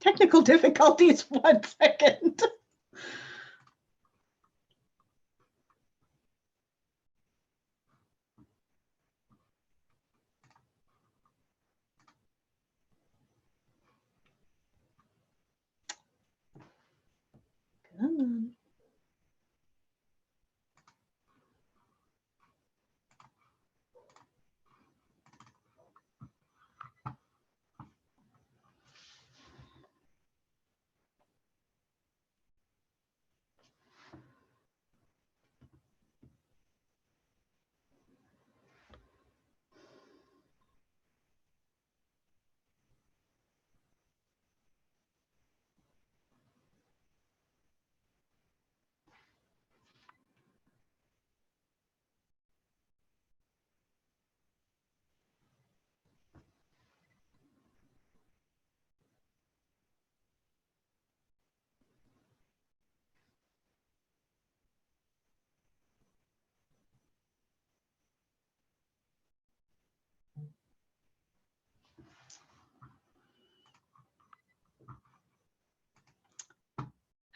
Technical difficulties, 1 second. Come on.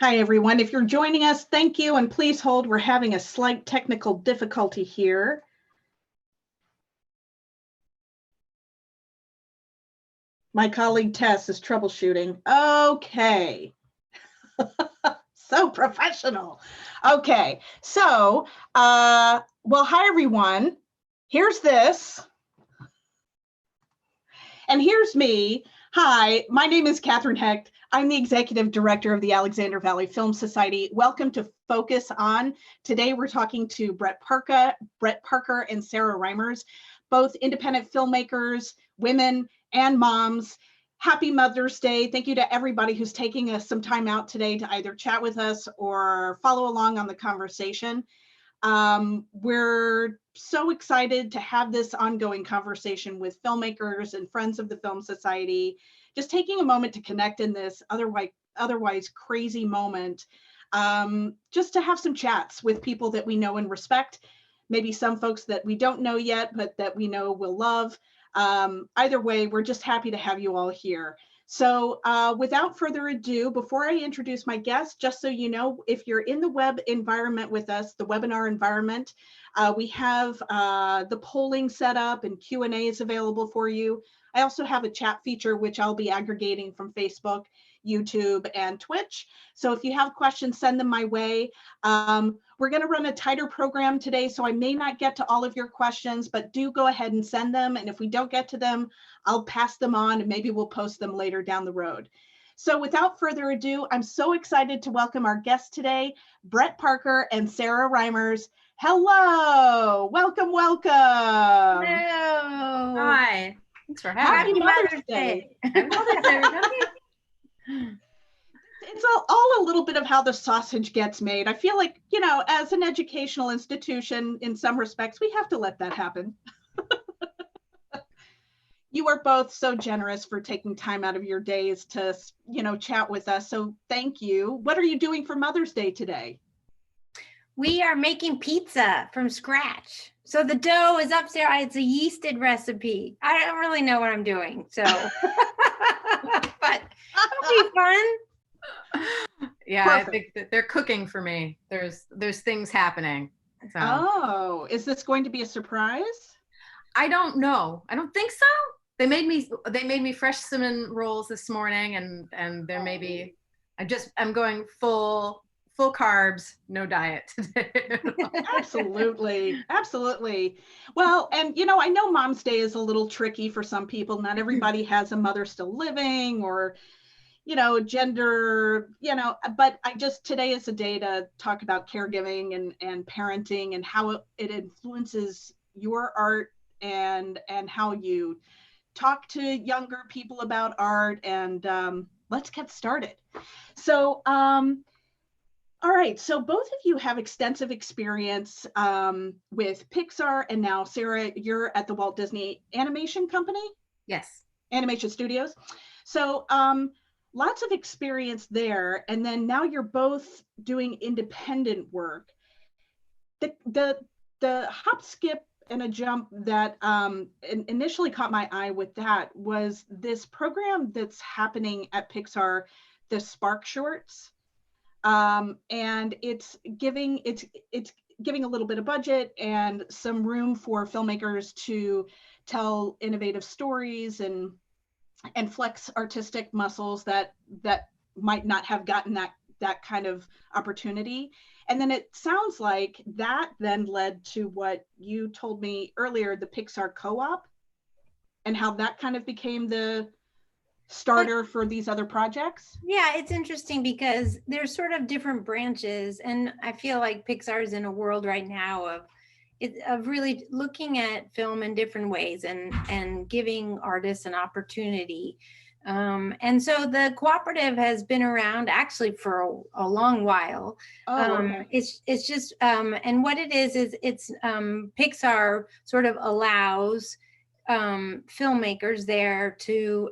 Hi, everyone. If you're joining us, thank you, and please hold. We're having a slight technical difficulty here. My colleague Tess is troubleshooting. Okay. So professional. Okay, so, well, hi, everyone. Here's this. And here's me. Hi, my name is Catherine Hecht. I'm the Executive Director of the Alexander Valley Film Society. Welcome to Focus On. Today we're talking to Bret Parker and Sarah Reimers, both independent filmmakers, women, and moms. Happy Mother's Day. Thank you to everybody who's taking some time out today to either chat with us or follow along on the conversation. We're so excited to have this ongoing conversation with filmmakers and friends of the Film Society, just taking a moment to connect in this otherwise crazy moment, just to have some chats with people that we know and respect, maybe some folks that we don't know yet, but that we know will love. Either way, we're just happy to have you all here. So without further ado, before I introduce my guest, just so you know, if you're in the web environment with us, the webinar environment, we have the polling set up and Q&As available for you. I also have a chat feature, which I'll be aggregating from Facebook, YouTube, and Twitch. So if you have questions, send them my way. We're going to run a tighter program today, so I may not get to all of your questions, but do go ahead and send them. And if we don't get to them, I'll pass them on and maybe we'll post them later down the road. So without further ado, I'm so excited to welcome our guests today, Bret Parker and Sarah Reimers. Hello, welcome, welcome. Hello. Hi, thanks for having Happy me. Mother's Day. Happy Mother's Day, everybody. It's all a little bit of how the sausage gets made. I feel like, you know, as an educational institution, in some respects, we have to let that happen. You are both so generous for taking time out of your days to, you know, chat with us. So thank you. What are you doing for Mother's Day today? We are making pizza from scratch. So the dough is upstairs. It's a yeasted recipe. I don't really know what I'm doing, so but it'll be fun. Yeah, Perfect. I think that they're cooking for me. There's things happening. So. Oh, is this going to be a surprise? I don't know. I don't think so. They made me fresh cinnamon rolls this morning, and there may be. I'm going full carbs, no diet today. Absolutely, absolutely. Well, and you know, I know Mom's Day is a little tricky for some people. Not everybody has a mother still living, or you know, gender, you know, but today is a day to talk about caregiving and parenting and how it influences your art and how you talk to younger people about art. And let's get started. So, all right, so both of you have extensive experience with Pixar, and now Sarah, you're at the Walt Disney Animation Company? Yes. Animation Studios. So lots of experience there, and then now you're both doing independent work. The hop, skip, and a jump that initially caught my eye with that was this program that's happening at Pixar, the Spark Shorts. And it's giving a little bit of budget and some room for filmmakers to tell innovative stories and flex artistic muscles that might not have gotten that kind of opportunity. And then it sounds like that then led to what you told me earlier, the Pixar co-op, and how that kind of became the starter for these other projects. Yeah, it's interesting because there's sort of different branches, and I feel like Pixar is in a world right now of really looking at film in different ways and giving artists an opportunity. And so the cooperative has been around actually for a long while. Okay. It's just and what it is it's Pixar sort of allows filmmakers there to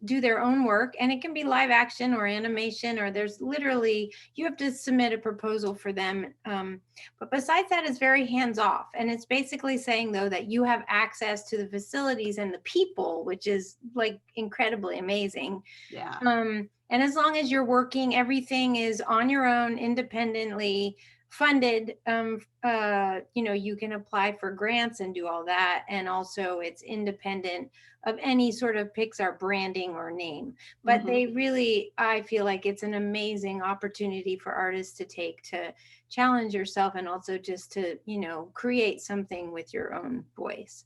do their own work, and it can be live action or animation, or there's literally, you have to submit a proposal for them. But besides that, it's very hands off. And it's basically saying, though, that you have access to the facilities and the people, which is like incredibly amazing. Yeah. And as long as you're working, everything is on your own, independently funded. You can apply for grants and do all that. And also it's independent of any sort of Pixar branding or name. But they really, I feel like it's an amazing opportunity for artists to take to challenge yourself, and also just to, create something with your own voice.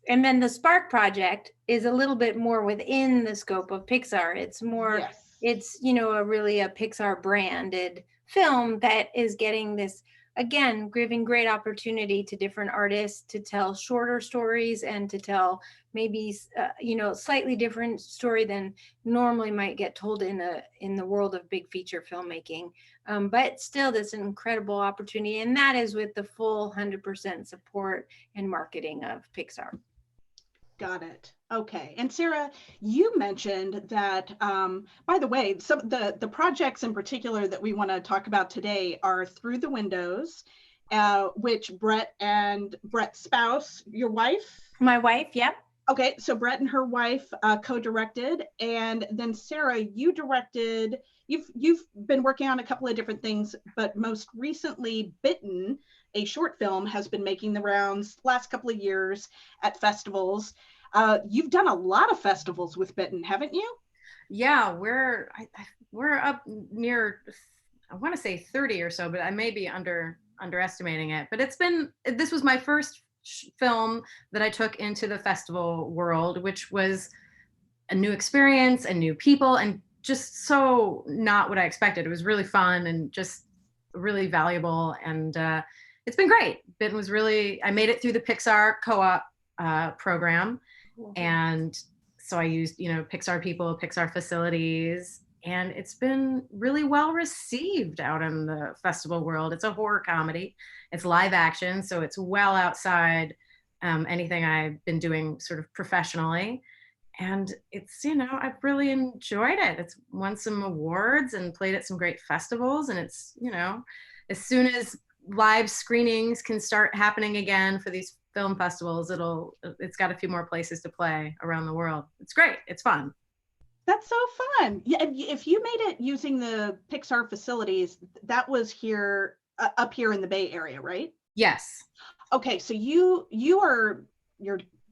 And then the Spark project is a little bit more within the scope of Pixar. It's more, Yes. it's, really a Pixar branded film that is getting this, again, giving great opportunity to different artists to tell shorter stories and to tell maybe, slightly different story than normally might get told in the world of big feature filmmaking. But still, this incredible opportunity. And that is with the full 100% support and marketing of Pixar. Got it. Okay. And Sarah, you mentioned that, by the way, some of the projects in particular that we want to talk about today are Through the Windows, which Bret's spouse, your wife? My wife, yep. Okay, so Bret and her wife co-directed, and then Sara, you directed. You've been working on a couple of different things, but most recently, Bitten, a short film, has been making the rounds last couple of years at festivals. You've done a lot of festivals with Bitten, haven't you? Yeah, we're up near, I want to say 30 or so, but I may be underestimating it. But this was my first film that I took into the festival world, which was a new experience and new people, and just so not what I expected. It was really fun and just really valuable, and it's been great. It was really, I made it through the Pixar co-op program, and so I used, Pixar people, Pixar facilities, and it's been really well received out in the festival world. It's a horror comedy. It's live action, so it's well outside anything I've been doing sort of professionally. And it's, I've really enjoyed it. It's won some awards and played at some great festivals. And it's, as soon as live screenings can start happening again for these film festivals, it's got a few more places to play around the world. It's great. It's fun. That's so fun. Yeah, if you made it using the Pixar facilities, that was here up here in the Bay Area, right? Yes. Okay, so you're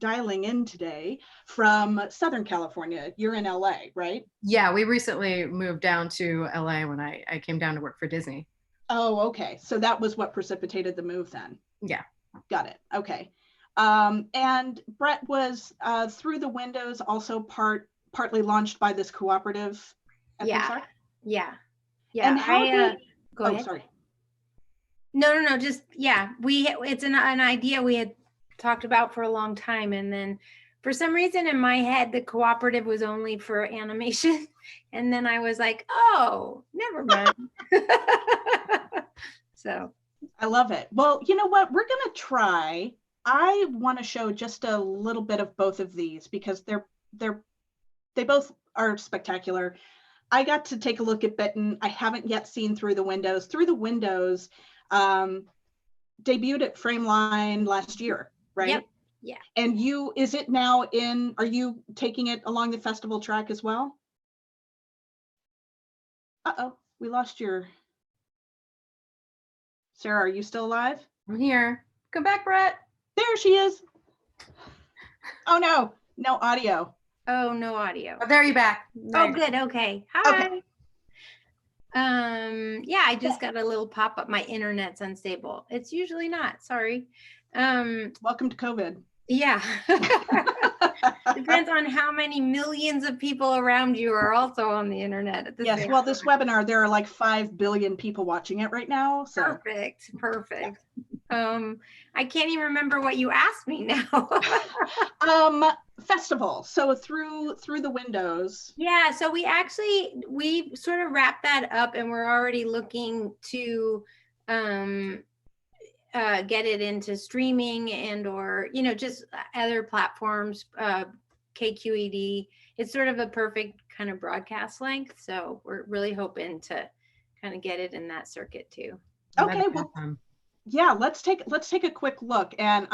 dialing in today from Southern California. You're in LA, right? Yeah, we recently moved down to LA when I came down to work for Disney. Oh, okay. So that was what precipitated the move then. Yeah. Got it. Okay. And Bret, was Through the Windows also partly launched by this cooperative at Pixar? Yeah. And how go ahead. Sorry. No, just, yeah, it's an idea we had talked about for a long time. And then for some reason in my head, the cooperative was only for animation. And then I was like, oh, never mind. So I love it. Well, you know what? We're going to try. I want to show just a little bit of both of these because they both are spectacular. I got to take a look at Bitten. I haven't yet seen Through the Windows. Through the Windows debuted at Frameline last year, right? Yep. Yeah. And is it now are you taking it along the festival track as well? Uh-oh, we lost Sarah, are you still alive? I'm here. Come back, Bret. There she is. Oh no, no audio. Oh, no audio. Oh, there you're back. Oh, good. Okay. Hi. Okay. Yeah, I just got a little pop-up. My internet's unstable. It's usually not. Sorry. Welcome to COVID. Yeah. Depends on how many millions of people around you are also on the internet at the Yes, same well, this webinar, there are like 5 billion people watching it right now. So Perfect. Perfect. I can't even remember what you asked me now. Festival. So through the windows. Yeah, so we sort of wrapped that up, and we're already looking to get it into streaming and or just other platforms, KQED. It's sort of a perfect kind of broadcast length, so we're really hoping to kind of get it in that circuit too. Okay, well, yeah, let's take a quick look, and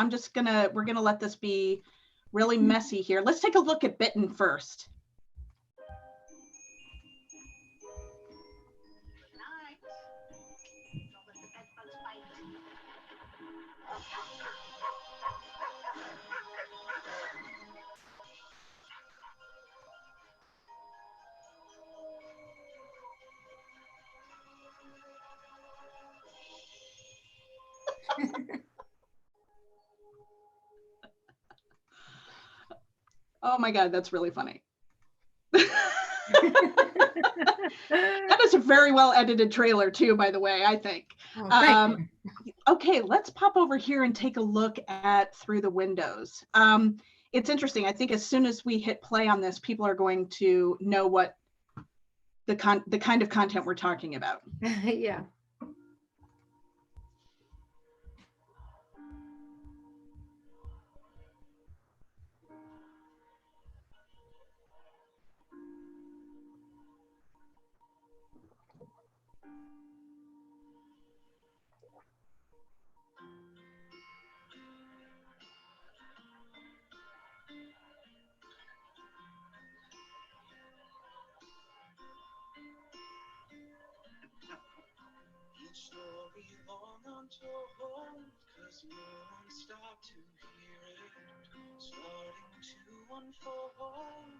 we're gonna let this be really messy here. Let's take a look at Bitten first. Oh my God, that's really funny. That is a very well edited trailer too, by the way, I think. Oh, okay, let's pop over here and take a look at Through the Windows. It's interesting. I think as soon as we hit play on this, people are going to know what the kind of content we're talking about. Yeah. Story long untold, 'cause no one stopped to hear it, starting to unfold when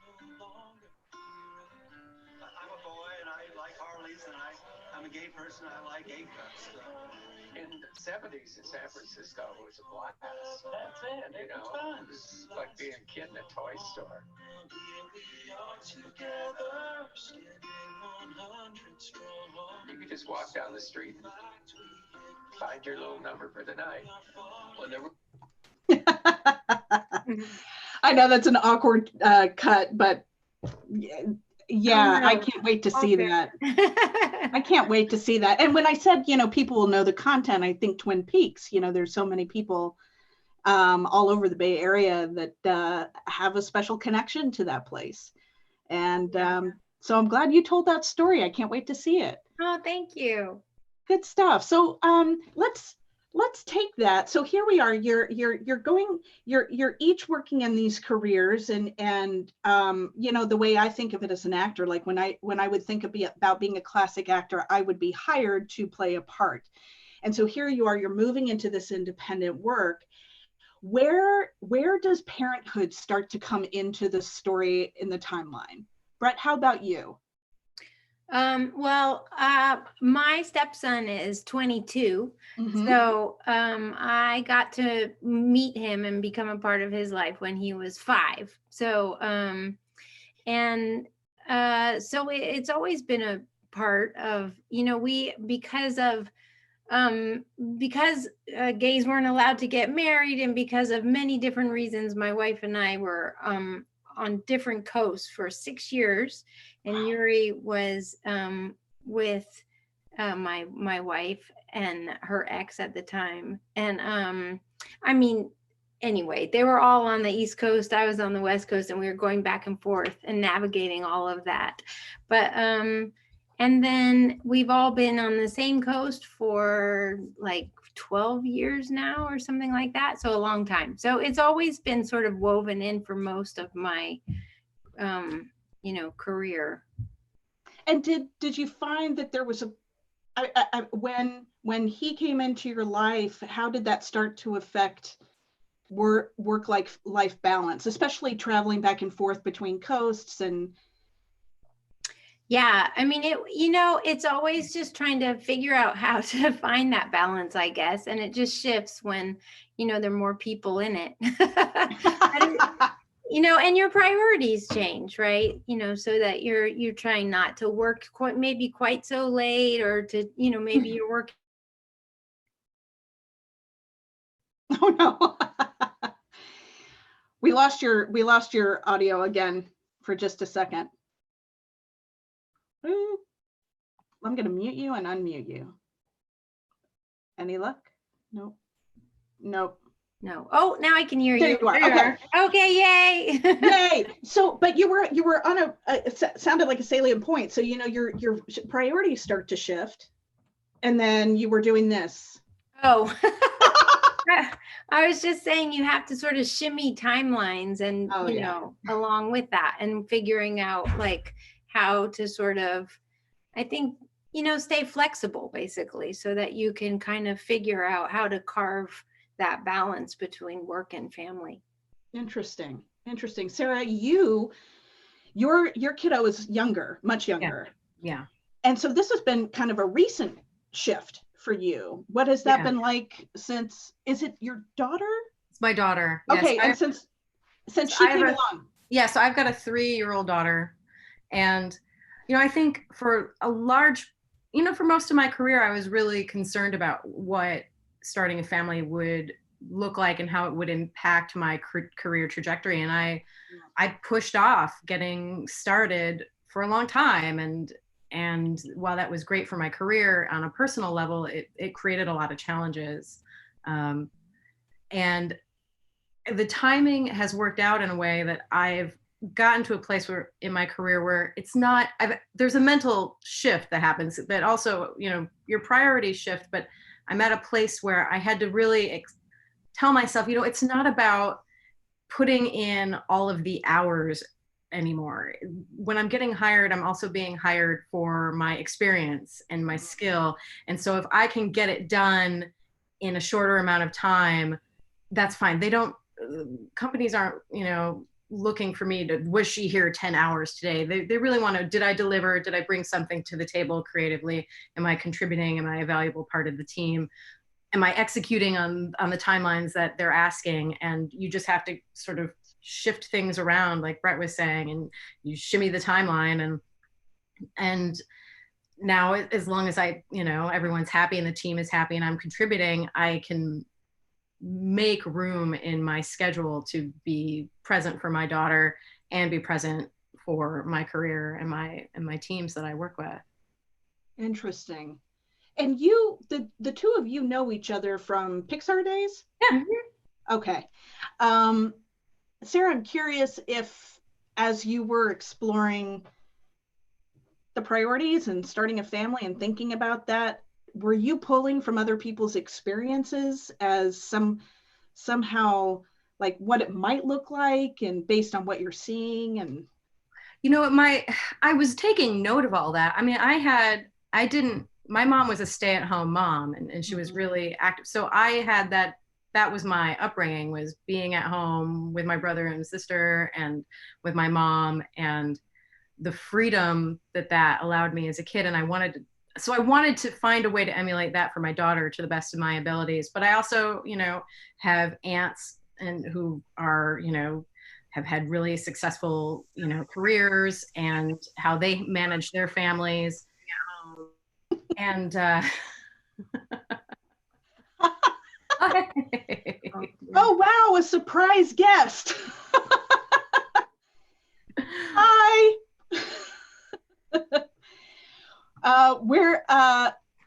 we no longer fear it. I'm a boy and I like Harleys, and I'm a gay person, I like gay cuts. In the 70s in San Francisco, it was a blast. That's it, it was fun. It was like being a kid in a toy store. Here we are together, standing 100 strong. You could just walk down the street and find your little number for the night. When there were I know that's an awkward cut, but yeah, I can't wait to see that. I can't wait to see that. And when I said, people will know the content, I think Twin Peaks, there's so many people all over the Bay Area that have a special connection to that place. And so I'm glad you told that story. I can't wait to see it. Oh, thank you. Good stuff. So let's take that. So here we are. You're each working in these careers, and the way I think of it as an actor, like when I would think about being a classic actor, I would be hired to play a part. And so here you are. You're moving into this independent work. Where does parenthood start to come into the story in the timeline? Bret, how about you? Well, my stepson is 22. Mm-hmm. So I got to meet him and become a part of his life when he was 5. So so it's always been a part of, because gays weren't allowed to get married, and because of many different reasons, my wife and I were on different coasts for 6 years, and Yuri was with my wife and her ex at the time. And anyway, they were all on the East Coast, I was on the West Coast, and we were going back and forth and navigating all of that. But And then we've all been on the same coast for like 12 years now or something like that. So a long time. So it's always been sort of woven in for most of my, career. And did you find that there was when he came into your life, how did that start to affect work life balance, especially traveling back and forth between coasts? And yeah, I mean, it's always just trying to figure out how to find that balance, I guess. And it just shifts when, there are more people in it. And your priorities change, right? So that you're trying not to work quite so late, or to, maybe you're working. Oh no. We lost your audio again for just a second. Ooh. I'm going to mute you and unmute you. Any luck? Nope. Nope. No. Oh, now I can hear There you. you are. Okay. Okay, yay. Yay. So, but you were on it sounded like a salient point. So, your priorities start to shift, and then you were doing this. Oh. I was just saying you have to sort of shimmy timelines and, along with that, and figuring out like how to sort of, I think, stay flexible basically, so that you can kind of figure out how to carve that balance between work and family. Interesting. Sarah, your kiddo is younger, much younger. Yeah. And so this has been kind of a recent shift for you. What has that been like since? Is it your daughter? It's my daughter. Okay, yes. and since she came along. Yeah, so I've got a 3-year-old daughter, and I think for a large, for most of my career, I was really concerned about what starting a family would look like and how it would impact my career trajectory. And I pushed off getting started for a long time, and while that was great for my career on a personal level, it created a lot of challenges. And the timing has worked out in a way that I've gotten to a place where in my career where it's not, there's a mental shift that happens, but also, your priorities shift. But I'm at a place where I had to really tell myself, it's not about putting in all of the hours anymore. When I'm getting hired, I'm also being hired for my experience and my skill. And so if I can get it done in a shorter amount of time, that's fine. Companies aren't, looking for me to, was she here 10 hours today? They really want to, did I deliver? Did I bring something to the table creatively? Am I contributing? Am I a valuable part of the team? Am I executing on the timelines that they're asking? And you just have to sort of shift things around, like Bret was saying, and you shimmy the timeline. And now, as long as everyone's happy and the team is happy and I'm contributing, I can make room in my schedule to be present for my daughter and be present for my career and my teams that I work with. Interesting. And the two of you know each other from Pixar days? Yeah. Okay. Sarah, I'm curious if, as you were exploring the priorities and starting a family and thinking about that, were you pulling from other people's experiences as somehow like what it might look like, and based on what you're seeing? And I was taking note of all that. I mean, my mom was a stay-at-home mom, and she was really active. So I had that was my upbringing, was being at home with my brother and sister and with my mom, and the freedom that allowed me as a kid. And I wanted to find a way to emulate that for my daughter to the best of my abilities. But I also, have aunts who are, have had really successful, careers, and how they manage their families. And oh wow, a surprise guest. Hi.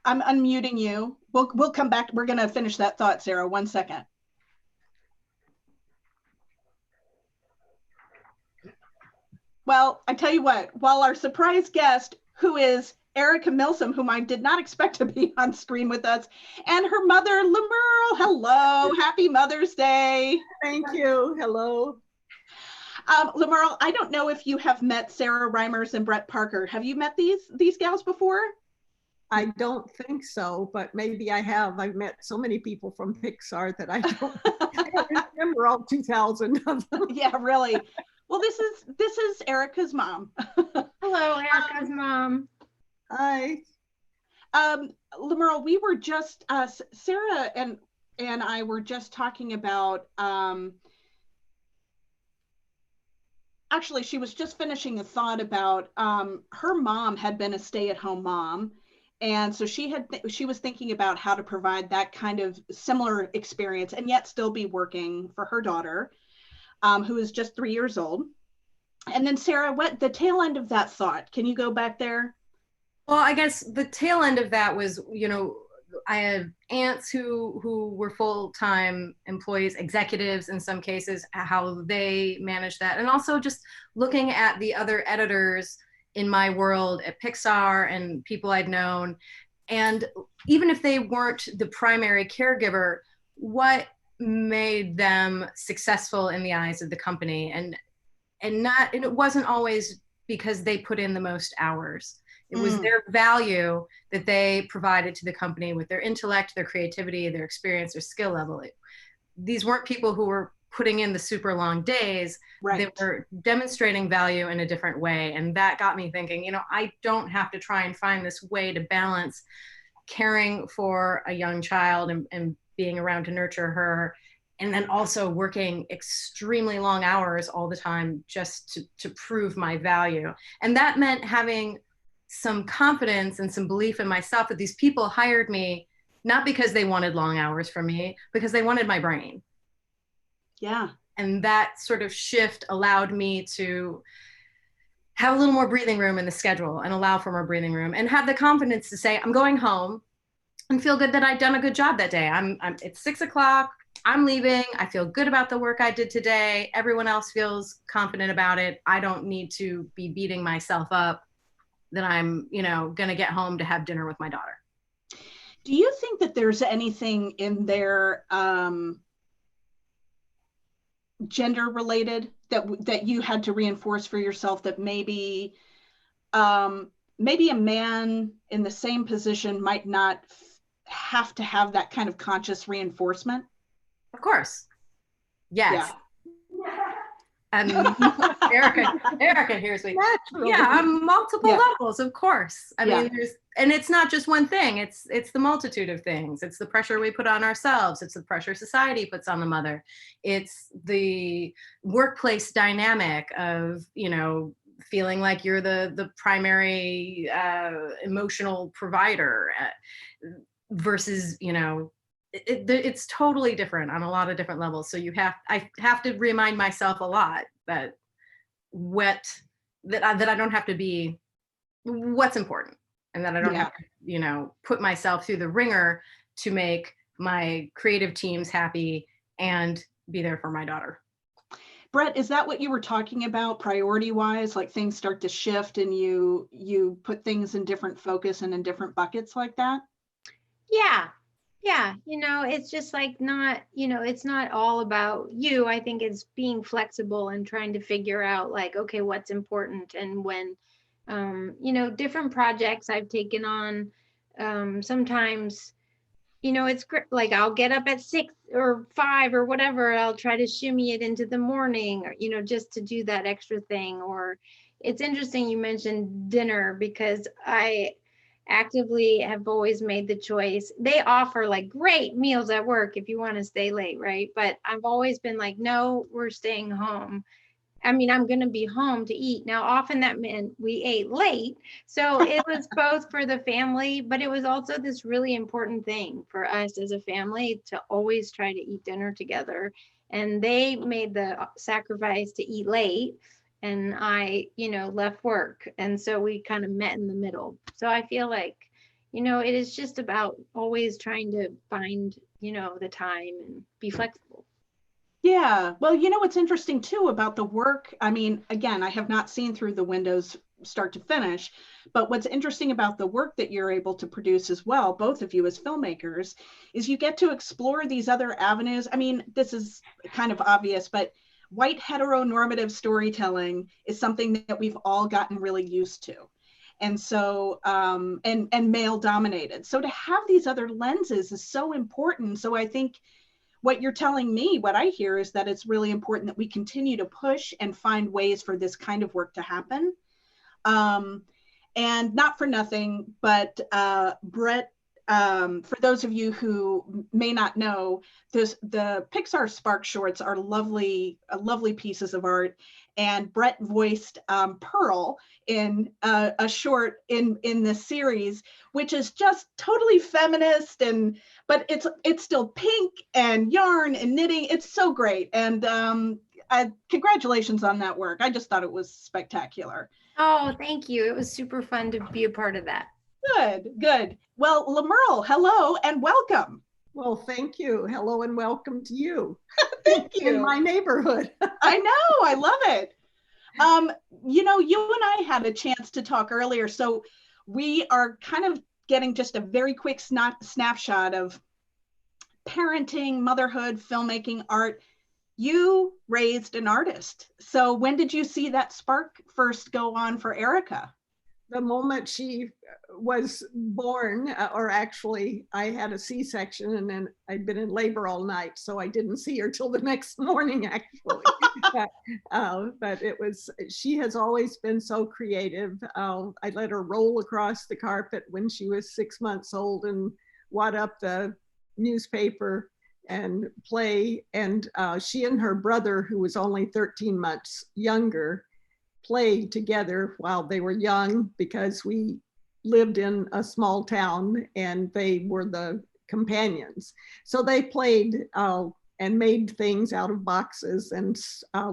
I'm unmuting you. We'll come back. We're going to finish that thought, Sarah. 1 second. Well, I tell you what, while our surprise guest, who is Erica Milsom, whom I did not expect to be on screen with us, and her mother, Lemerle. Hello, happy Mother's Day. Thank you. Hello. Lemerle, I don't know if you have met Sarah Reimers and Bret Parker. Have you met these gals before? I don't think so, but maybe I have. I've met so many people from Pixar that I don't remember all 2,000 of them. Yeah, really. Well, this is Erica's mom. Hello, Erica's mom. Hi. Lemerle, we were just Sarah and I were just talking about actually she was just finishing a thought about her mom had been a stay-at-home mom, and so she was thinking about how to provide that kind of similar experience and yet still be working for her daughter, who is just 3 years old. And then Sarah, what the tail end of that thought? Can you go back there? Well, I guess the tail end of that was, I had aunts who were full-time employees, executives in some cases, how they managed that. And also just looking at the other editors in my world at Pixar and people I'd known. And even if they weren't the primary caregiver, what made them successful in the eyes of the company? And it wasn't always because they put in the most hours. It was their value that they provided to the company with their intellect, their creativity, their experience, their skill level. These weren't people who were putting in the super long days. Right. They were demonstrating value in a different way. And that got me thinking, I don't have to try and find this way to balance caring for a young child and being around to nurture her, and then also working extremely long hours all the time just to prove my value. And that meant having some confidence and some belief in myself that these people hired me not because they wanted long hours from me, because they wanted my brain. Yeah. And that sort of shift allowed me to have a little more breathing room in the schedule and allow for more breathing room and have the confidence to say, I'm going home and feel good that I'd done a good job that day. It's 6 o'clock. I'm leaving. I feel good about the work I did today. Everyone else feels confident about it. I don't need to be beating myself up that I'm, going to get home to have dinner with my daughter. Do you think that there's anything in there gender related that you had to reinforce for yourself, that maybe a man in the same position might not have to have that kind of conscious reinforcement? Of course. Yes. Yeah. And Erica hears me. Naturally. Yeah, on multiple levels, of course. I mean, and it's not just one thing. It's the multitude of things. It's the pressure we put on ourselves. It's the pressure society puts on the mother. It's the workplace dynamic of, feeling like you're the primary emotional provider versus, it's totally different on a lot of different levels. So I have to remind myself a lot that I don't have to be what's important, and that I don't have to, put myself through the ringer to make my creative teams happy and be there for my daughter. Bret, is that what you were talking about priority wise? Like things start to shift and you put things in different focus and in different buckets like that? Yeah. It's just like not, it's not all about you. I think it's being flexible and trying to figure out like, okay, what's important. And when, different projects I've taken on, sometimes, it's great. Like I'll get up at 6 or 5 or whatever. I'll try to shimmy it into the morning, or, just to do that extra thing. Or it's interesting you mentioned dinner, because I actively have always made the choice. They offer like great meals at work if you want to stay late, right? But I've always been like, no, we're staying home. I mean, I'm going to be home to eat. Now, often that meant we ate late. So it was both for the family, but it was also this really important thing for us as a family to always try to eat dinner together. And they made the sacrifice to eat late. And I, left work. And so we kind of met in the middle. So I feel like, it is just about always trying to find, the time and be flexible. Yeah. Well, what's interesting too about the work, I mean, again, I have not seen through the windows start to finish. But what's interesting about the work that you're able to produce as well, both of you as filmmakers, is you get to explore these other avenues. I mean, this is kind of obvious, but white heteronormative storytelling is something that we've all gotten really used to. And so, and male dominated. So to have these other lenses is so important. So I think what you're telling me, what I hear is that it's really important that we continue to push and find ways for this kind of work to happen. And not for nothing, but Bret, for those of you who may not know, the Pixar Spark shorts are lovely pieces of art. And Bret voiced Pearl in a short in this series, which is just totally feminist, but it's still pink and yarn and knitting. It's so great. And congratulations on that work. I just thought it was spectacular. Oh, thank you. It was super fun to be a part of that. Good. Well, Lamerle, hello and welcome. Well, thank you. Hello and welcome to you. Thank you. In my neighborhood. I know, I love it. You know, you and I had a chance to talk earlier, so we are kind of getting just a very quick snapshot of parenting, motherhood, filmmaking, art. You raised an artist. So when did you see that spark first go on for Erica? The moment she was born, or actually I had a C-section and then I'd been in labor all night, so I didn't see her till the next morning actually. But it was, she has always been so creative. I let her roll across the carpet when she was 6 months old and wad up the newspaper and play. And she and her brother, who was only 13 months younger, played together while they were young because we lived in a small town and they were the companions. So they played and made things out of boxes, and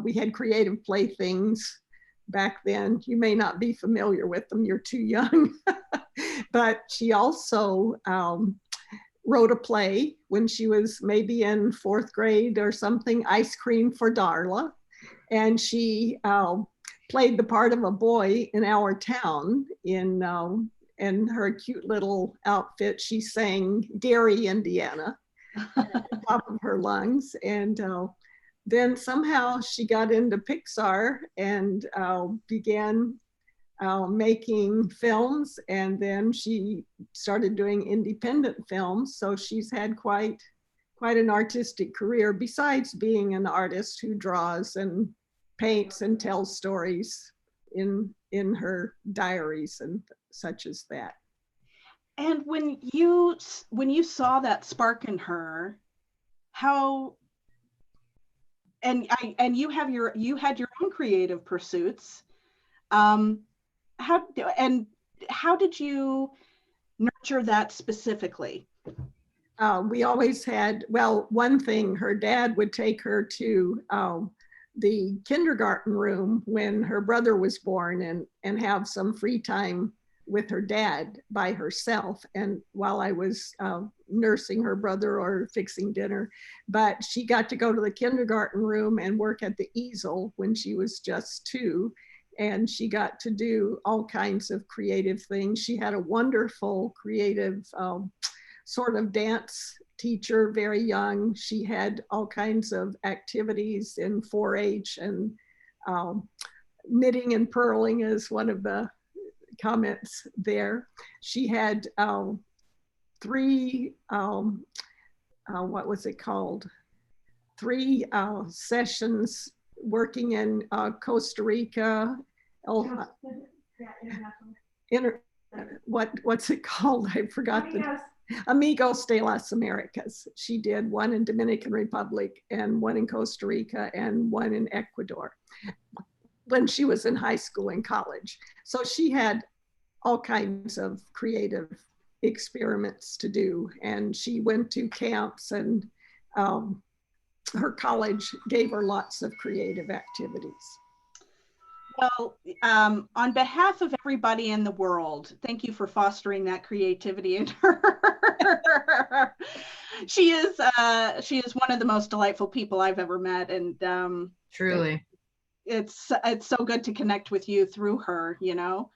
we had creative playthings back then. You may not be familiar with them, you're too young. But she also wrote a play when she was maybe in 4th grade or something, Ice Cream for Darla. And she played the part of a boy in our town in her cute little outfit. She sang Gary, Indiana, at the top of her lungs. And then somehow she got into Pixar and began making films. And then she started doing independent films. So she's had quite an artistic career, besides being an artist who draws and paints and tells stories in her diaries and such as that. And when you saw that spark in her, how, and you had your own creative pursuits, how did you nurture that specifically? We always had, well, one thing, her dad would take her to the kindergarten room when her brother was born and have some free time with her dad by herself, and while I was nursing her brother or fixing dinner. But she got to go to the kindergarten room and work at the easel when she was just 2, and she got to do all kinds of creative things. She had a wonderful creative sort of dance teacher, very young. She had all kinds of activities in 4-H, and knitting and purling is one of the comments there. She had 3, what was it called? 3 sessions working in Costa Rica. What's it called? I forgot. Amigos de las Americas. She did one in Dominican Republic and one in Costa Rica and one in Ecuador when she was in high school and college. So she had all kinds of creative experiments to do, and she went to camps, and her college gave her lots of creative activities. Well, on behalf of everybody in the world, thank you for fostering that creativity in her. She is one of the most delightful people I've ever met, and Truly. it's so good to connect with you through her, you know.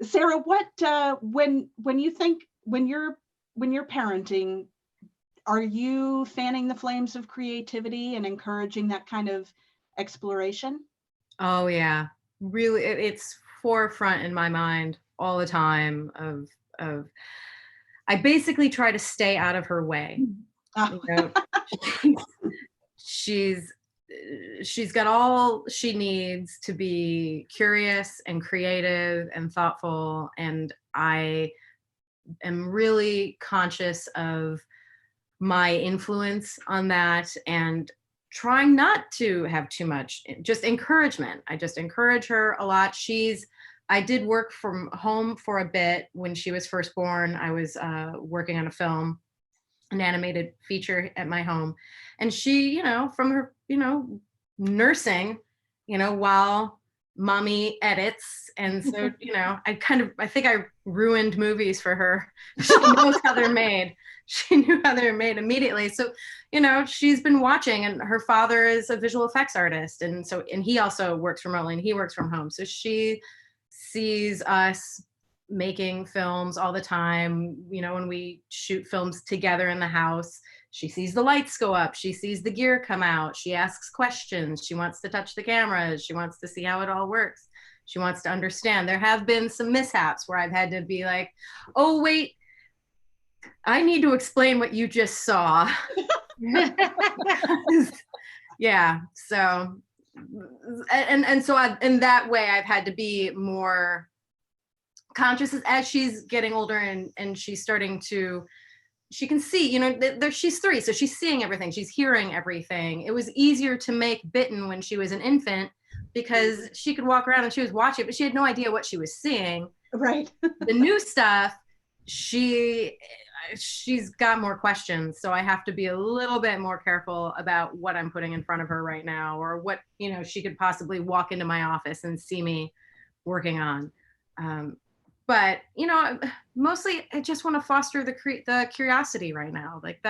Sara, what when you think when you're parenting, are you fanning the flames of creativity and encouraging that kind of exploration? Oh yeah, really, it's forefront in my mind all the time. Of I basically try to stay out of her way. Oh, You know, she's she's got all she needs to be curious and creative and thoughtful, and I am really conscious of my influence on that and trying not to have too much just encouragement. I just encourage her a lot. I did work from home for a bit when she was first born. I was working on a film, an animated feature at my home. And she, from her, nursing, while mommy edits. And so, I think I ruined movies for her. She knows how they're made. She knew how they were made immediately. So, she's been watching, and her father is a visual effects artist. And he also works remotely, and he works from home. So she sees us making films all the time. When we shoot films together in the house, she sees the lights go up, she sees the gear come out, she asks questions, she wants to touch the cameras, she wants to see how it all works, she wants to understand. There have been some mishaps where I've had to be like, oh wait, I need to explain what you just saw. Yeah, so and so in that way I've had to be more conscious as she's getting older, and she's starting to, she can see, she's 3, so she's seeing everything, she's hearing everything. It was easier to make Bitten when she was an infant because she could walk around and she was watching it, but she had no idea what she was seeing. Right. The new stuff, she's got more questions, so I have to be a little bit more careful about what I'm putting in front of her right now, or what, she could possibly walk into my office and see me working on. But mostly I just want to foster the curiosity right now. Like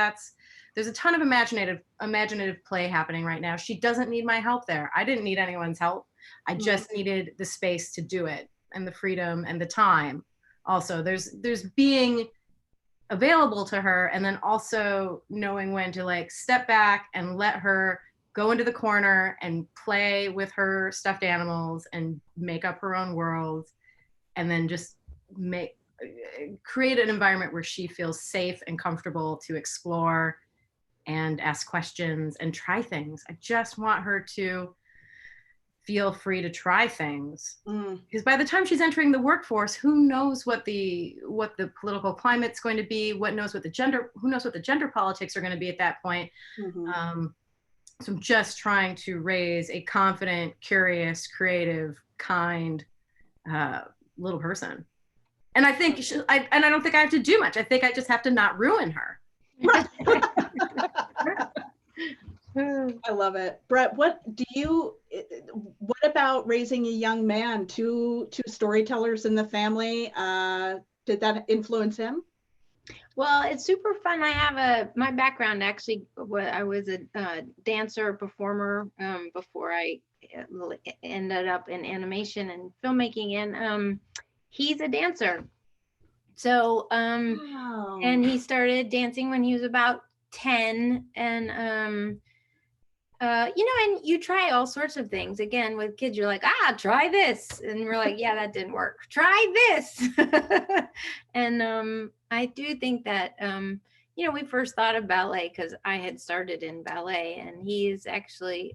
there's a ton of imaginative play happening right now. She doesn't need my help there. I didn't need anyone's help. I just needed the space to do it, and the freedom and the time. Also, there's being available to her, and then also knowing when to like step back and let her go into the corner and play with her stuffed animals and make up her own world, and then just create an environment where she feels safe and comfortable to explore and ask questions and try things. I just want her to feel free to try things, because by the time she's entering the workforce, who knows what the political climate's going to be, who knows what the gender politics are going to be at that point. So I'm just trying to raise a confident, curious, creative, kind little person. And I think I don't think I have to do much. I think I just have to not ruin her. I love it. Bret, what about raising a young man, two storytellers in the family? Did that influence him? Well, it's super fun. I have my background actually, I was a dancer, performer before I ended up in animation and filmmaking, and he's a dancer. So, Wow. and he started dancing when he was about 10, and and you try all sorts of things. Again, with kids, you're like, try this. And we're like, yeah, that didn't work. Try this. And I do think that, we first thought of ballet because I had started in ballet, and he's actually,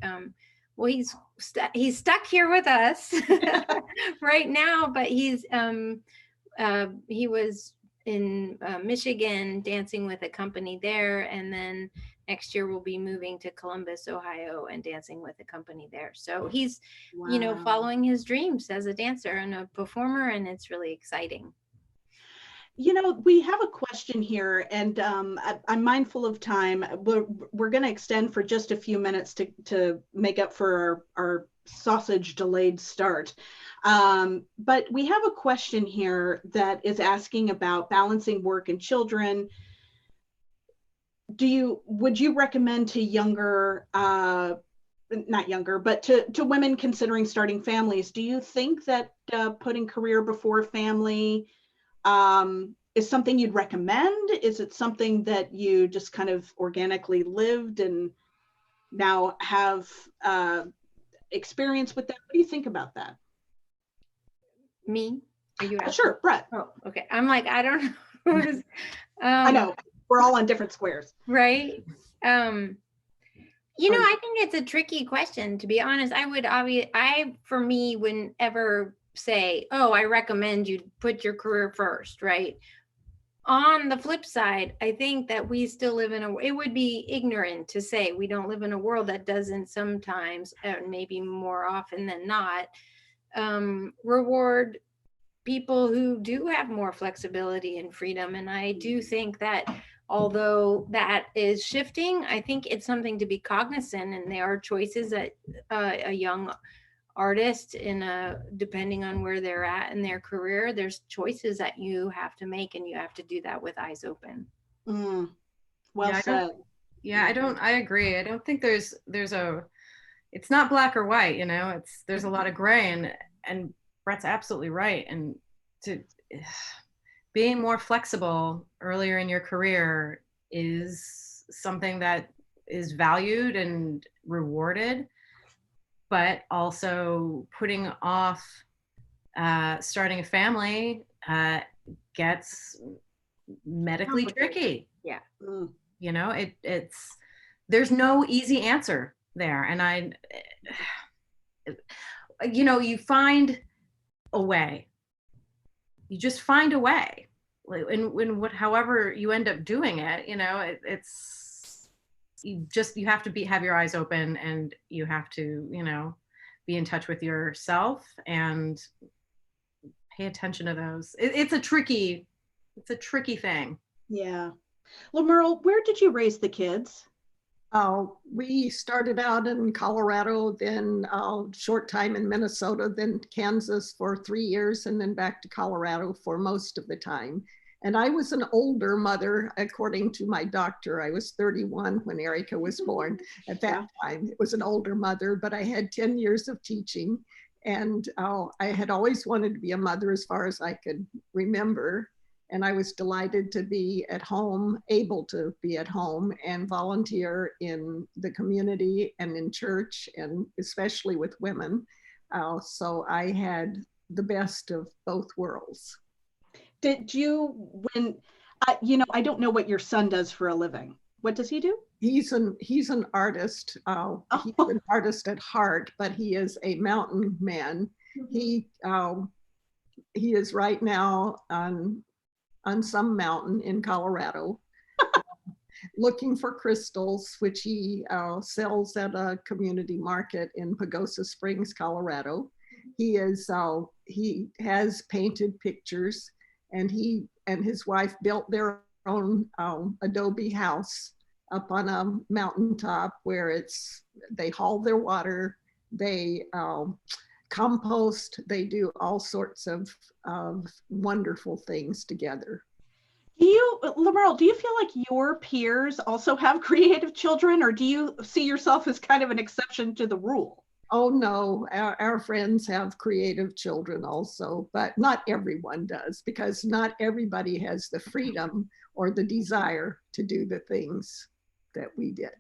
he's stuck here with us right now, but he was in Michigan dancing with a company there, and then next year we'll be moving to Columbus, Ohio, and dancing with a company there. So he's, following his dreams as a dancer and a performer, and it's really exciting. We have a question here, and I'm mindful of time. We're going to extend for just a few minutes to make up for our sausage delayed start. But we have a question here that is asking about balancing work and children. Would you recommend to younger not younger, but to women considering starting families, do you think that putting career before family is something you'd recommend? Is it something that you just kind of organically lived and now have experience with that? What do you think about that? Me? Are you asking? Sure, Bret. Oh, okay. I'm like, I don't know. Who's, I know we're all on different squares. Right. You know, I think it's a tricky question, to be honest. For me, wouldn't ever say, oh, I recommend you put your career first, right? On the flip side, I think that we still live it would be ignorant to say we don't live in a world that doesn't sometimes, and maybe more often than not, reward people who do have more flexibility and freedom. And I do think that although that is shifting, I think it's something to be cognizant, and there are choices that a young artist depending on where they're at in their career, there's choices that you have to make, and you have to do that with eyes open. Well said. I agree. I don't think there's it's not black or white, you know, there's a lot of gray, and Bret's absolutely right. And being more flexible earlier in your career is something that is valued and rewarded, but also putting off starting a family gets medically tricky. Yeah. You know, there's no easy answer there. And you find a way. You just find a way. However you end up doing it, you know, you have to have your eyes open, and you have to, you know, be in touch with yourself and pay attention to those. It's a tricky thing. Yeah. Well, Merle, where did you raise the kids? We started out in Colorado, then a short time in Minnesota, then Kansas for 3 years, and then back to Colorado for most of the time. And I was an older mother, according to my doctor. I was 31 when Erica was born. At that time, it was an older mother, but I had 10 years of teaching. And I had always wanted to be a mother as far as I could remember. And I was delighted to be at home, able to be at home and volunteer in the community and in church, and especially with women. So I had the best of both worlds. Did you, I don't know what your son does for a living. What does he do? He's an artist. He's an artist at heart, but he is a mountain man. Mm-hmm. He is right now on some mountain in Colorado looking for crystals, which he sells at a community market in Pagosa Springs, Colorado. He has painted pictures, and he and his wife built their own adobe house up on a mountaintop where they haul their water, they compost, they do all sorts of wonderful things together. Merle, do you feel like your peers also have creative children, or do you see yourself as kind of an exception to the rule? Oh no, our friends have creative children also, but not everyone does, because not everybody has the freedom or the desire to do the things that we did.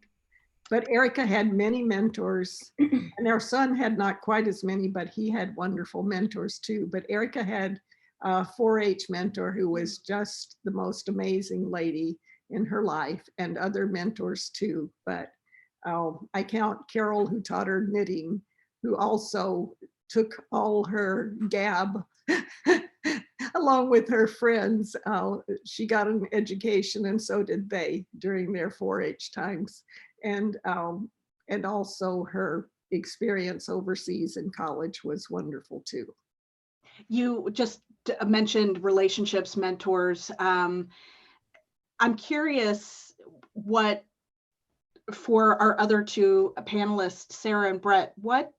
But Erica had many mentors, and our son had not quite as many, but he had wonderful mentors too. But Erica had a 4-H mentor who was just the most amazing lady in her life, and other mentors too. But I count Carol, who taught her knitting, who also took all her gab along with her friends. She got an education, and so did they during their 4-H times. And also her experience overseas in college was wonderful too. You just mentioned relationships, mentors. I'm curious what, for our other two panelists, Sara and Bret, what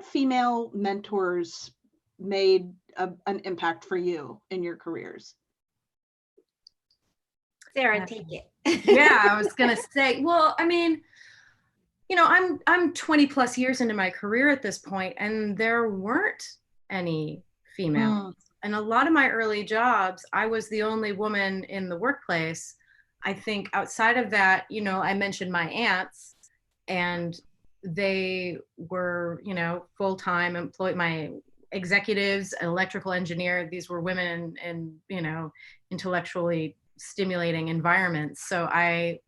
female mentors made an impact for you in your careers? Sara, take it. Yeah, I was gonna say, well, I mean, you know, I'm 20 plus years into my career at this point, and there weren't any females. And a lot of my early jobs, I was the only woman in the workplace. I think outside of that, you know, I mentioned my aunts, and they were, you know, full-time employed. My executives, an electrical engineer, these were women in, you know, intellectually stimulating environments. So I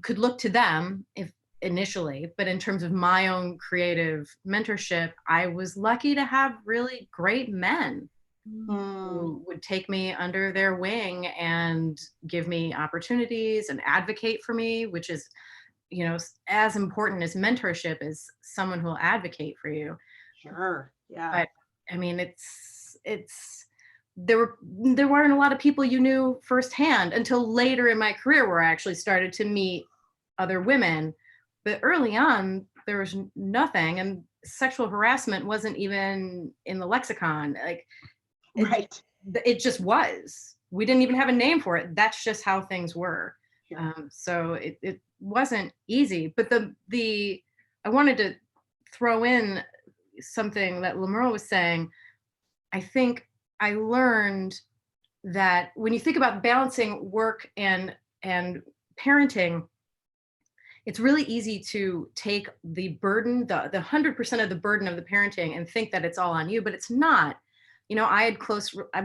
could look to them if initially, but in terms of my own creative mentorship, I was lucky to have really great men who would take me under their wing and give me opportunities and advocate for me, which is, you know, as important as mentorship is someone who will advocate for you. Sure. Yeah. But I mean, there weren't a lot of people you knew firsthand until later in my career, where I actually started to meet other women. But early on, there was nothing, and sexual harassment wasn't even in the lexicon. Like, Right. it just was. We didn't even have a name for it. That's just how things were. Yeah. So it wasn't easy. But I wanted to throw in something that Lamerle was saying. I think I learned that when you think about balancing work and parenting, it's really easy to take the burden, the 100% of the burden of the parenting, and think that it's all on you, but it's not. You know, I'm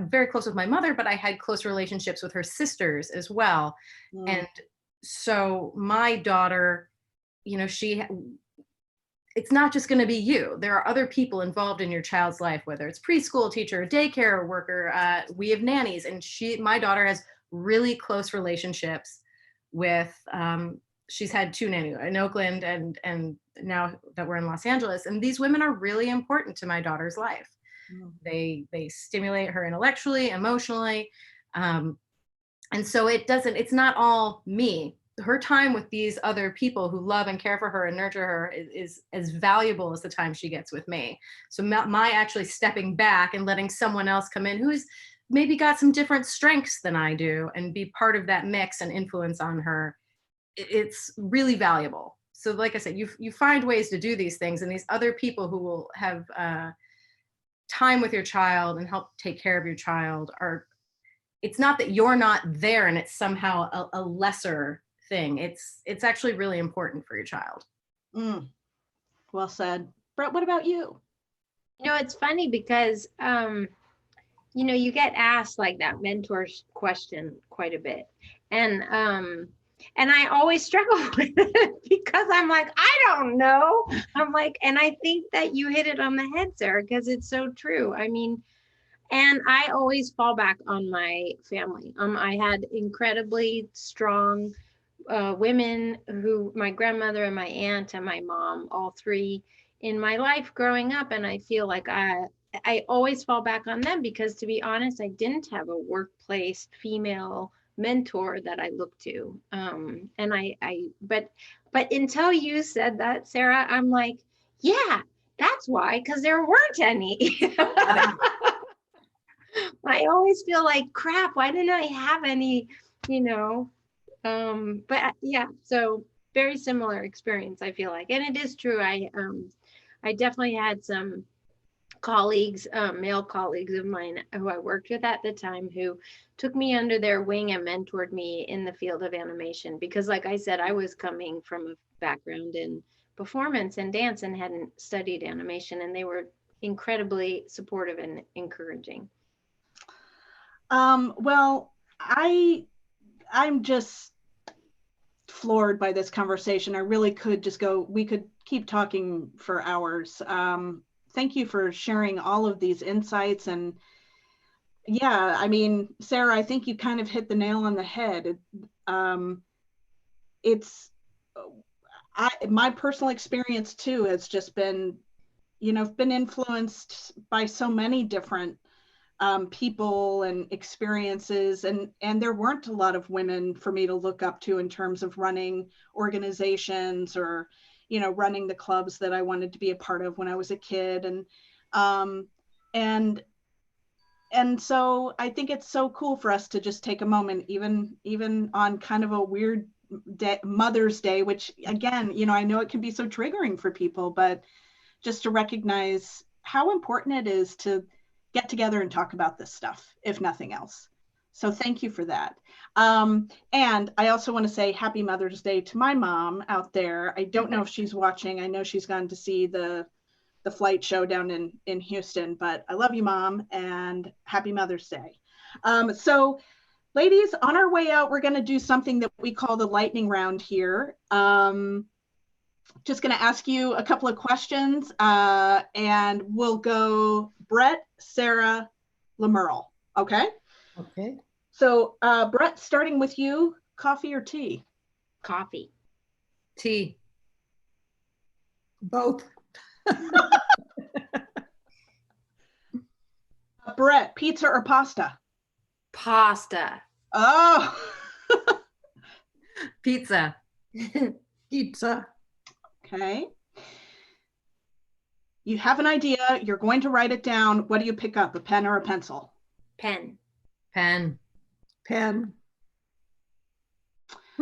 very close with my mother, but I had close relationships with her sisters as well. And so my daughter, you know, it's not just going to be you. There are other people involved in your child's life, whether it's preschool teacher, daycare worker, we have nannies, and my daughter has really close relationships with, she's had 2 nannies in Oakland and now that we're in Los Angeles. And these women are really important to my daughter's life. They stimulate her intellectually, emotionally. And so it's not all me. Her time with these other people who love and care for her and nurture her is as valuable as the time she gets with me. So my actually stepping back and letting someone else come in who's maybe got some different strengths than I do and be part of that mix and influence on her, it's really valuable. So like I said, you find ways to do these things, and these other people who will have time with your child and help take care of your child it's not that you're not there and it's somehow a lesser thing. It's actually really important for your child. Well said. Bret, what about you? You know, it's funny because, you know, you get asked like that mentor question quite a bit. And I always struggle with it because I'm like, I don't know. I'm like, and I think that you hit it on the head, Sarah, because it's so true. I mean, and I always fall back on my family. I had incredibly strong women my grandmother and my aunt and my mom, all 3 in my life growing up. And I feel like I always fall back on them because, to be honest, I didn't have a workplace female mentor that I looked to. But until you said that, Sarah, I'm like, yeah, that's why, because there weren't any. I always feel like crap. Why didn't I have any, you know? But yeah, so very similar experience, I feel like. And it is true. I definitely had some colleagues, male colleagues of mine who I worked with at the time, who took me under their wing and mentored me in the field of animation. Because like I said, I was coming from a background in performance and dance and hadn't studied animation, and they were incredibly supportive and encouraging. Well, I'm just floored by this conversation. I really could we could keep talking for hours. Thank you for sharing all of these insights. And yeah, I mean, Sarah, I think you kind of hit the nail on the head. My personal experience too has just been, you know, been influenced by so many different people and experiences, and there weren't a lot of women for me to look up to in terms of running organizations or, you know, running the clubs that I wanted to be a part of when I was a kid. And so I think it's so cool for us to just take a moment, even on kind of a weird Mother's Day, which again, I know it can be so triggering for people, but just to recognize how important it is to get together and talk about this stuff, if nothing else. So thank you for that. And I also want to say happy Mother's Day to my mom out there. I don't know if she's watching. I know she's gone to see the flight show down in Houston, but I love you, Mom, and happy Mother's Day. So ladies, on our way out, we're going to do something that we call the lightning round here. Just going to ask you a couple of questions, and we'll go Bret, Sara, Lemerle. Okay? Okay. So Bret, starting with you, coffee or tea? Coffee. Tea. Both. Bret, pizza or pasta? Pasta. Oh. Pizza. Pizza. Okay. You have an idea. You're going to write it down. What do you pick up, a pen or a pencil? Pen. Pen. Pen.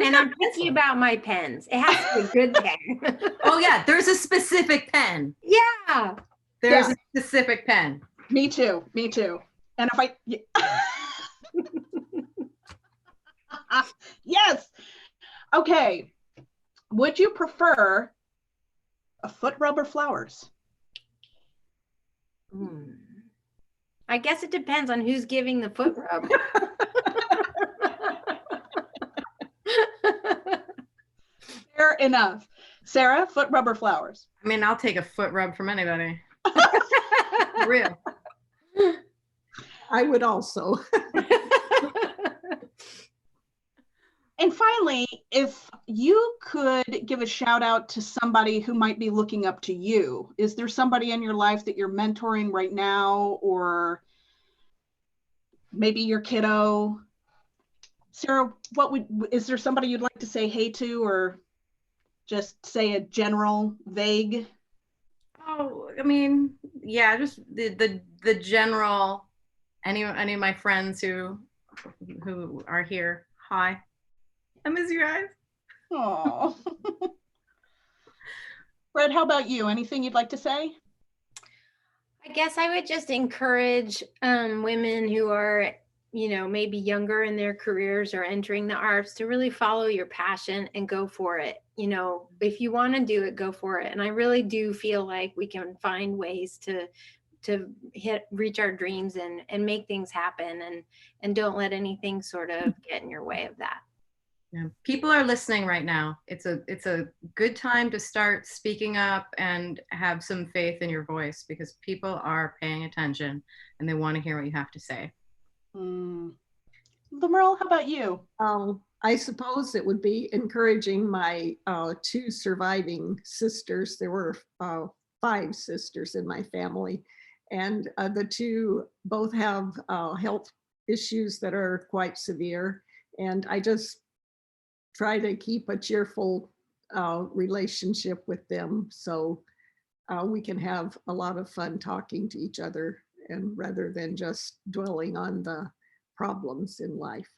And I'm picky about my pens. It has to be a good pen. Oh yeah, there's a specific pen. Yeah. There's Yeah. a specific pen. Me too. Me too. And if I, yes. Okay. Would you prefer a foot rub or flowers? I guess it depends on who's giving the foot rub. Fair enough. Sara, foot rub or flowers? I mean, I'll take a foot rub from anybody. For real. I would also. And finally, if you could give a shout out to somebody who might be looking up to you, is there somebody in your life that you're mentoring right now, or maybe your kiddo? Sara, is there somebody you'd like to say hey to, or just say a general vague? Oh, I mean, yeah, just the general, any of my friends who are here. Hi. I miss you guys. Oh. Bret, how about you? Anything you'd like to say? I guess I would just encourage women who are, maybe younger in their careers or entering the arts to really follow your passion and go for it. If you want to do it, go for it. And I really do feel like we can find ways to reach our dreams and make things happen, and don't let anything sort of get in your way of that. Yeah. People are listening right now. It's a good time to start speaking up and have some faith in your voice, because people are paying attention and they want to hear what you have to say. Lemerle, how about you? I suppose it would be encouraging my 2 surviving sisters. There were 5 sisters in my family, and the 2 both have health issues that are quite severe. And I just try to keep a cheerful relationship with them, so we can have a lot of fun talking to each other, and rather than just dwelling on the problems in life.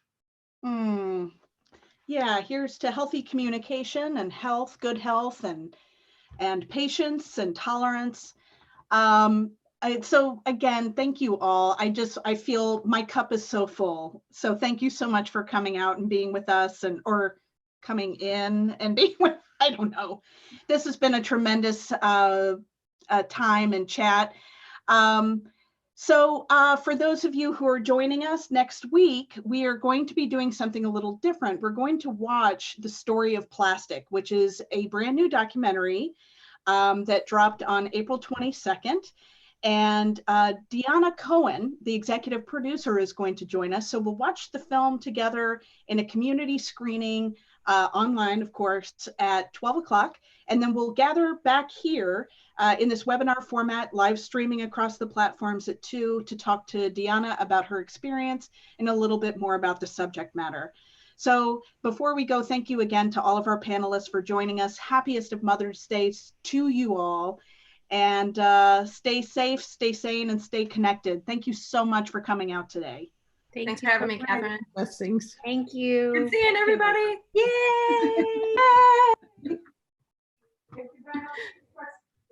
Yeah, here's to healthy communication and health, good health, and patience and tolerance. So again, thank you all. I feel my cup is so full. So thank you so much for coming out and being with us, or coming in and being with, I don't know. This has been a tremendous time and chat. So for those of you who are joining us next week, we are going to be doing something a little different. We're going to watch The Story of Plastic, which is a brand new documentary that dropped on April 22nd. And Deanna Cohen, the executive producer, is going to join us. So we'll watch the film together in a community screening online, of course, at 12 o'clock. And then we'll gather back here in this webinar format, live streaming across the platforms at 2 to talk to Deanna about her experience and a little bit more about the subject matter. So before we go, thank you again to all of our panelists for joining us. Happiest of Mother's Day to you all. And stay safe, stay sane, and stay connected. Thank you so much for coming out today. Thanks you for having so me, much. Catherine. Blessings. Thank you. Good seeing everybody. Yay!